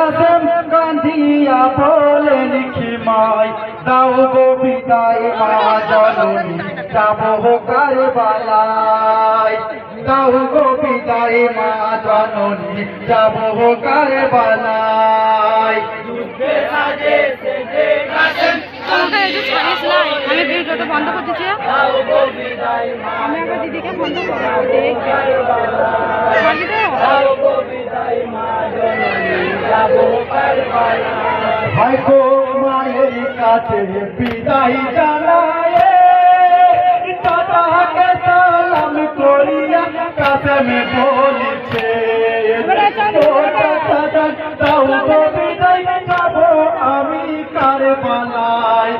কাসেম কান্দিয়া বলেন খিমাই দাও গো বিদায় মা জননী যাবো কারবালায় দাও গো বিদায় মা জননী যাবো কারবালায় আমি ভিডিওটা বন্ধ করে দিচ্ছি আমি আবার দিদিকে বন্ধ করে ভাই গো মায়ের কাছে বিদায় জানায় দাদাকে সালাম করিয়া কাসেম বলিছে দাও গো বিদায় যাবো আমি কারবালায়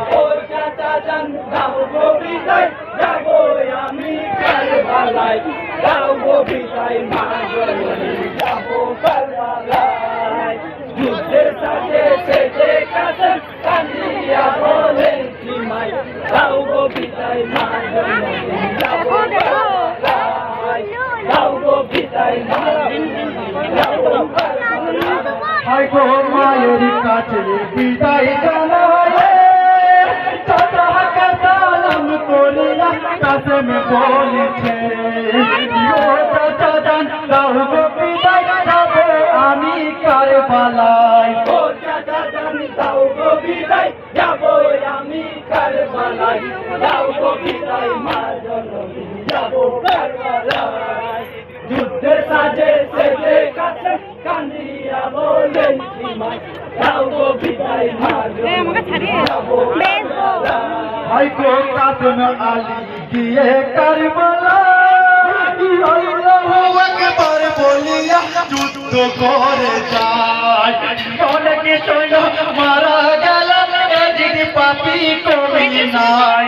দাও গো বিদায় যাবো আমি কারবালায় দাও গো বিদায় মা জননী যাবো কারবালায় যুদ্ধের সাথে সেজে কাসেম কান্দিয়া বলেন খিমাই দাও গো বিদায় মা জননী যাবো কারবালায় দাও গো বিদায় মা জননী যাবো কারবালায় ভাই গো মায়ের কাছে বিদায় জানায় দাদাকে সালাম করিয়া কাসেম বলিছে দাও গো বিদায় যাবো আমি কারবালায় ও চাচা জান দাও গো বিদায় যাবো আমি কারবালায় দাও গো বিদায় মা জননী যাবো কারবালায় যুদ্ধের সাজে সেজে কাসেম কান্দিয়া বলেন খিমাই দাও গো বিদায় মা জননী যাবো কারবালায় ভাই গো কাসেম আলী গিয়ে কারবালায় একবার বলিয়া যুদ্ধ করে যায় অনেকে সৈন্য মারা গেল এদিকে পাপি কমি নাই